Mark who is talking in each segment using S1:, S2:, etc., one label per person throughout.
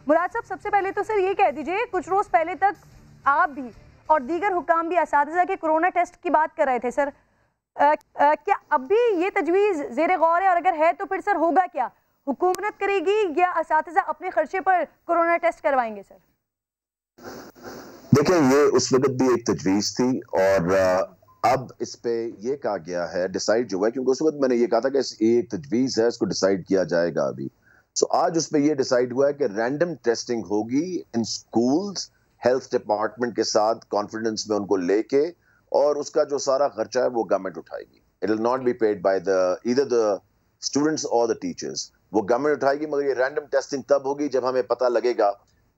S1: मुराद साहब, सबसे पहले तो सर ये कह दीजिए, कुछ रोज पहले तक आप भी और दीगर हुकाम भी असातिज़ा के कोरोना टेस्ट की बात कर रहे थे सर। क्या अब भी ये तजवीज़ ज़ेर गौर है, और अगर है तो फिर सर होगा क्या? हुकूमत करेगी या असातिज़ा अपने खर्चे पर कोरोना टेस्ट करवाएंगे सर?
S2: देखिए, ये उस वक्त भी एक तजवीज़ थी और अब इस पे ये कहा गया है, डिसाइड जो है, क्योंकि उस वक्त मैंने ये कहा था कि ये एक तजवीज़ है, इसको डिसाइड किया जाएगा अभी। सो आज उस पे ये डिसाइड हुआ है कि रैंडम टेस्टिंग होगी इन स्कूल्स, हेल्थ डिपार्टमेंट के साथ कॉन्फिडेंस में उनको लेके, और उसका जो सारा खर्चा है वो गवर्नमेंट उठाएगी। It will not be paid by either the students और द टीचर्स, वो गवर्नमेंट उठाएगी। मगर ये रैंडम टेस्टिंग तब होगी जब हमें पता लगेगा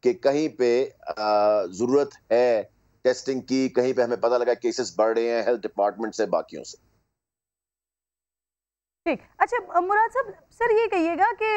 S2: कि कहीं पे जरूरत है टेस्टिंग की, कहीं पे हमें पता लगा केसेस बढ़ रहे हैं हेल्थ डिपार्टमेंट से, बाकियों से।
S1: ठीक, अच्छा मुराद साहब, सर ये कहिएगा कि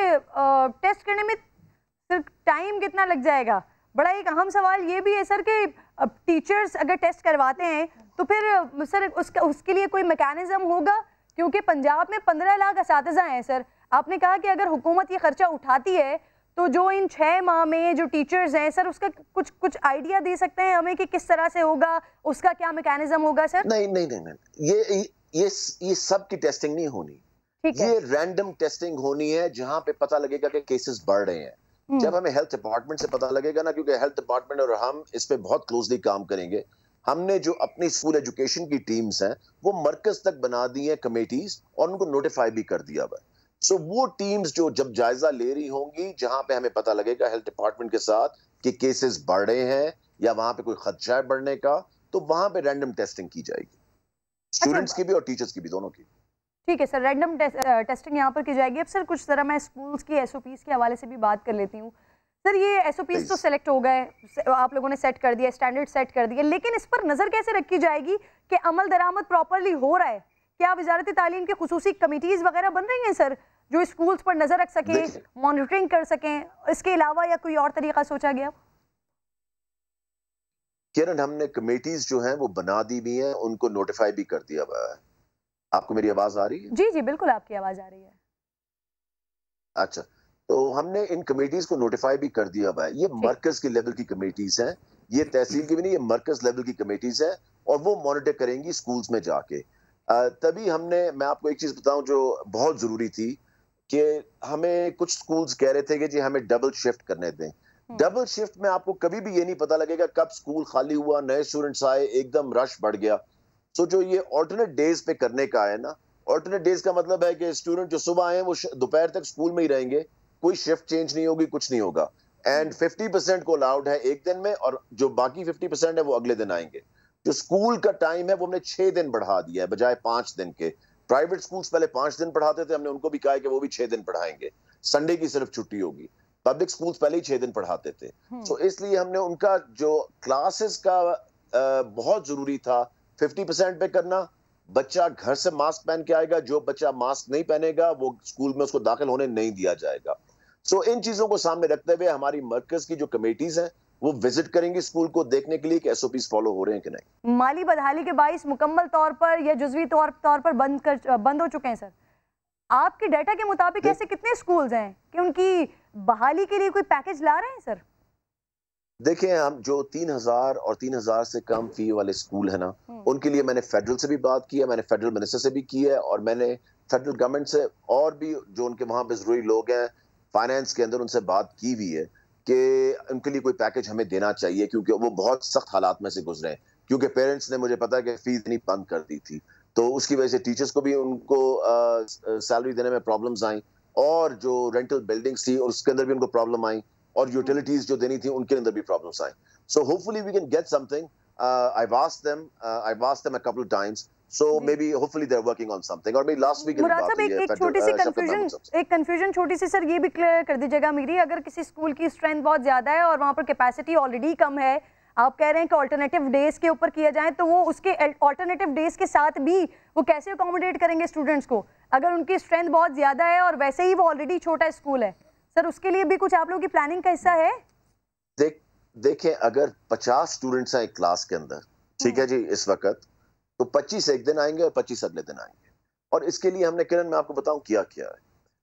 S1: टेस्ट करने में सर टाइम कितना लग जाएगा? बड़ा एक अहम सवाल ये भी है सर कि टीचर्स अगर टेस्ट करवाते हैं तो फिर सर उसके लिए कोई मैकेनिज्म होगा? क्योंकि पंजाब में 15 लाख असातिज़ा हैं सर। आपने कहा कि अगर हुकूमत ये खर्चा उठाती है तो जो इन 6 माह में जो टीचर्स हैं सर, उसका कुछ आइडिया दे सकते हैं हमें कि किस तरह से होगा, उसका क्या मैकेनिज्म होगा सर?
S2: नहीं नहीं नहीं नहीं, ये सब की टेस्टिंग नहीं होनी, ये रैंडम टेस्टिंग होनी है जहां पे पता लगेगा कि केसेस बढ़ रहे हैं। जब हमें हेल्थ डिपार्टमेंट से पता लगेगा ना, क्योंकि हेल्थ डिपार्टमेंट और हम इस पे बहुत क्लोजली काम करेंगे। हमने जो अपनी स्कूल एजुकेशन की टीम्स हैं वो मरकज तक बना दी हैं कमेटीज, और उनको नोटिफाई भी कर दिया हुआ है। सो वो टीम्स जो जब जायजा ले रही होंगी, जहां पे हमें पता लगेगा हेल्थ डिपार्टमेंट के साथ कि केसेस बढ़ रहे हैं या वहां पे कोई खदशा है बढ़ने का, तो वहां पे रैंडम टेस्टिंग की जाएगी, स्टूडेंट्स की भी और टीचर्स की भी, दोनों की।
S1: ठीक है सर, रैंडम टेस्टिंग यहाँ पर की जाएगी। अब सर कुछ तरह मैं स्कूल्स की एसओपीज के हवाले से भी बात कर लेती हूँ। सर ये एसओपीज तो सेलेक्ट हो गए, आप लोगों ने सेट कर दिया, स्टैंडर्ड सेट कर दिए, लेकिन इस पर नजर कैसे रखी जाएगी कि अमल दरामद प्रॉपरली हो रहा है? क्या वजारत तालीम की खुसूसी कमिटीज वगैरह बन रही हैं सर, जो स्कूल्स पर नजर रख सकें, मॉनिटरिंग कर सकें? इसके अलावा या कोई और तरीका सोचा गया?
S2: किरण, हमने कमेटीज जो हैं वो बना दी भी हैं, उनको नोटिफाई भी कर दिया हुआ है। आपको मेरी आवाज आ रही है?
S1: जी जी बिल्कुल, आपकी आवाज आ रही है।
S2: अच्छा, तो हमने इन कमेटीज को नोटिफाई भी कर दिया हुआ है। ये मरकज के लेवल की कमेटीज हैं, ये तहसील की भी नहीं, ये मरकज लेवल की कमेटीज हैं, और वो मॉनिटर करेंगी स्कूल्स में जाके। तभी मैं आपको एक चीज बताऊं जो बहुत जरूरी थी, कि हमें कुछ स्कूल्स कह रहे थे कि जी हमें डबल शिफ्ट करने दें। डबल शिफ्ट में आपको कभी भी ये नहीं पता लगेगा कब स्कूल खाली हुआ, नए स्टूडेंट्स आए, एकदम रश बढ़ गया। सो जो ये ऑल्टरनेट डेज पे करने का है ना, ऑल्टरनेट डेज का मतलब है कि स्टूडेंट जो सुबह आए वो दोपहर तक स्कूल में ही रहेंगे, कोई शिफ्ट चेंज नहीं होगी, कुछ नहीं होगा। एंड 50% को अलाउड है एक दिन में, और जो बाकी 50% है वो अगले दिन आएंगे। जो स्कूल का टाइम है वो हमने 6 दिन बढ़ा दिया है बजाय 5 दिन के। प्राइवेट स्कूल्स पहले 5 दिन पढ़ाते थे, हमने उनको भी कहा है कि वो भी 6 दिन पढ़ाएंगे, संडे की सिर्फ छुट्टी होगी। पब्लिक स्कूल्स पहले ही 6 दिन पढ़ाते थे। सो इसलिए हमने उनका जो क्लासेस का बहुत जरूरी था 50% पे करना। बच्चा घर से मास्क पहन के आएगा, जो बच्चा मास्क नहीं पहनेगा वो स्कूल में उसको दाखिल होने नहीं दिया जाएगा। सो इन चीजों को सामने रखते हुए हमारी मरकज की जो कमेटीज हैं वो विजिट करेंगी स्कूल को, देखने के लिए कि एसओपीज फॉलो हो रहे हैं कि नहीं।
S1: माली बदहाली के बाइस मुकम्मल तौर पर या जुज़वी तौर पर बंद हो चुके हैं सर। आपके डाटा के मुताबिक ऐसे कितने स्कूल्स हैं कि उनकी बहाली के लिए कोई पैकेज ला रहे हैं सर?
S2: देखिए, हम जो 3000 और 3000 से कम फी वाले स्कूल है ना, उनके लिए मैंने फेडरल से भी बात की है, मैंने फेडरल मिनिस्टर से भी की है, और मैंने फेडरल गवर्नमेंट से और भी जो उनके वहां पे जरूरी लोग हैं फाइनेंस के अंदर, उनसे बात की भी है कि उनके लिए कोई पैकेज हमें देना चाहिए, क्योंकि वो बहुत सख्त हालात में से गुजरे हैं। क्योंकि पेरेंट्स ने, मुझे पता है कि फीस नहीं बंद कर दी थी, तो उसकी वजह से टीचर्स को भी उनको सैलरी देने में प्रॉब्लम्स आई, और जो रेंटल बिल्डिंग्स थी उसके अंदर भी उनको प्रॉब्लम आई, और यूटिलिटीज जो देनी थी उनके अंदर भी प्रॉब्लम्स आए। So hopefully we can get something. I've asked them a couple of times, so maybe hopefully they're working on something, or maybe last week
S1: मुराद साहब, एक छोटी सी कंफ्यूजन छोटी सी सर ये भी क्लियर कर दीजिएगा मेरी। अगर किसी स्कूल की स्ट्रेंथ बहुत ज्यादा है और वहां पर कैपेसिटी ऑलरेडी कम है, आप कह रहे हैं कि ऑल्टरनेटिव डेज के ऊपर किया जाए, तो वो उसके ऑल्टरनेटिव डेज के साथ भी वो कैसे अकोमोडेट करेंगे स्टूडेंट्स को, अगर उनकी स्ट्रेंथ बहुत ज्यादा है और वैसे ही वो ऑलरेडी छोटा स्कूल है? सर उसके लिए भी कुछ आप लोगों की प्लानिंग का हिस्सा है?
S2: देखें, अगर 50 स्टूडेंट्स हैं एक क्लास के अंदर, ठीक है जी, इस वक्त तो 25 एक दिन आएंगे और 25 अगले दिन आएंगे। और इसके लिए हमने, किरण मैं आपको बताऊं क्या किया है,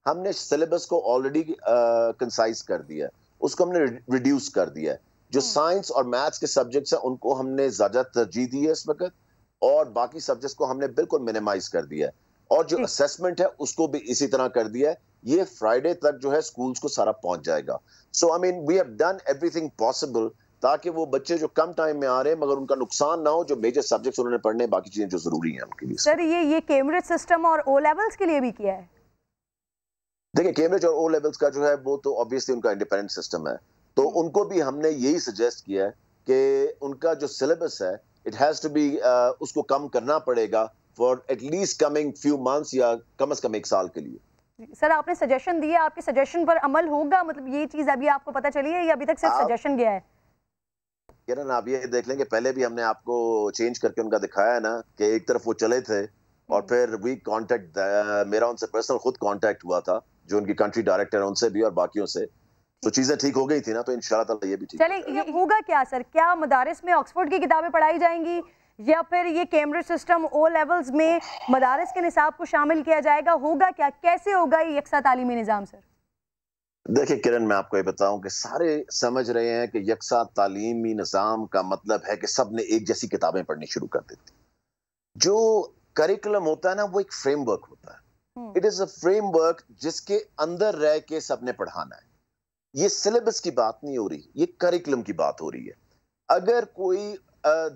S2: हमने सिलेबस को ऑलरेडी कंसाइज कर दिया है। उसको हमने रिड्यूस कर दिया है। जो साइंस और मैथ्स के सब्जेक्ट्स हैं उनको हमने ज्यादा तरजीह दी है इस वक्त, और बाकी सब्जेक्ट्स को हमने बिल्कुल मिनिमाइज कर दिया है, और जो असेसमेंट है उसको भी इसी तरह कर दिया है। ये फ्राइडे तक जो है स्कूल्स को सारा पहुंच जाएगा। So I mean we have done everything possible ताकि वो बच्चे जो कम टाइम में आ रहे हैं मगर उनका नुकसान ना हो, जो मेजर सब्जेक्ट्स उन्होंने पढ़ने, बाकी चीजें जो जरूरी हैं उनके लिए।
S1: सर ये कैम्ब्रिज सिस्टम और ओ लेवल्स के लिए भी किया है?
S2: देखिए, कैम्ब्रिज और ओ लेवल्स का जो है वो तो ऑब्वियसली उनका इंडिपेंडेंट सिस्टम है, तो उनको भी हमने यही सजेस्ट किया है कि उनका जो सिलेबस है इट हैज टू बी, उसको कम करना पड़ेगा for at least coming few months, या कम से कम 1 साल के लिए।
S1: सर आपने सजेशन दिया, आपके सजेशन पर अमल होगा? मतलब ये चीज अभी आपको पता चली है या अभी तक सिर्फ सजेशन गया है?
S2: किरण, आप ये देख लेंगे, पहले भी हमने आपको चेंज करके उनका दिखाया है ना कि एक तरफ वो चले थे और फिर वी कांटेक्ट, मेरा उनसे पर्सनल खुद कांटेक्ट हुआ था, जो उनकी कंट्री डायरेक्टर है उनसे भी और बाकियों से, तो चीजें ठीक हो गई थी ना, तो इंशाल्लाह ताला ये भी ठीक।
S1: चले, ये होगा क्या सर? क्या मदारिस में ऑक्सफोर्ड की किताबें पढ़ाई जाएंगी या फिर ये कैम्ब्रिज सिस्टम ओ लेवल्स में मदारिस के निसाब को शामिल किया जाएगा? होगा क्या, कैसे होगा ये यकसा तालीमी निज़ाम सर?
S2: देखिए किरण, मैं आपको ये बताऊं कि सारे समझ रहे हैं कि यकसा तालीमी निज़ाम का मतलब है कि सब ने एक जैसी किताबें पढ़नी शुरू कर देती। जो करिकुलम होता है ना, वो एक फ्रेमवर्क होता है। इट इज अ फ्रेमवर्क जिसके अंदर रह के सबने पढ़ाना है। ये सिलेबस की बात नहीं हो रही, ये करिकुलम की बात हो रही है। अगर कोई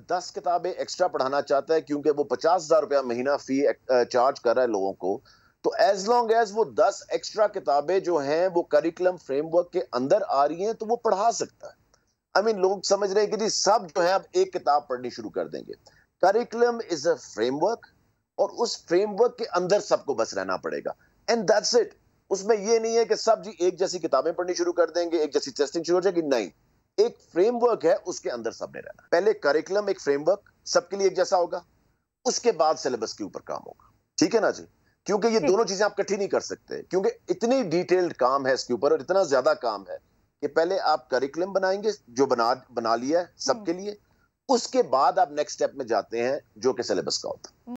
S2: 10 किताबें एक्स्ट्रा पढ़ाना चाहता है क्योंकि वो 50,000 रुपया महीना फी चार्ज कर रहा है लोगों को, तो एज लॉन्ग एज वो 10 एक्स्ट्रा किताबें जो हैं वो करिकुलम फ्रेमवर्क के अंदर आ रही हैं तो वो पढ़ा सकता है। आई मीन लोग समझ रहे हैं कि जी सब जो है अब एक किताब पढ़नी शुरू कर देंगे। करिकुलम इज अ फ्रेमवर्क, और उस फ्रेमवर्क के अंदर सबको बस रहना पड़ेगा, एंड दैट्स इट। उसमें ये नहीं है कि सब जी एक जैसी किताबें पढ़नी शुरू कर देंगे, एक जैसी टेस्टिंग शुरू हो जाएगी, नहीं। एक फ्रेमवर्क है, उसके अंदर सबने रहना। पहले करिकुलम एक फ्रेमवर्क सबके लिए एक जैसा होगा, उसके बाद सिलेबस के ऊपर काम होगा, ठीक है ना जी? क्योंकि ये दोनों चीजें आप इकट्ठी नहीं कर सकते, क्योंकि इतनी डिटेल्ड काम है इसके ऊपर और इतना ज्यादा काम है कि पहले आप करिकुलम बनाएंगे जो बना लिया है सबके लिए, उसके बाद आप नेक्स्ट स्टेप में जाते हैं जो कि सिलेबस का होता है।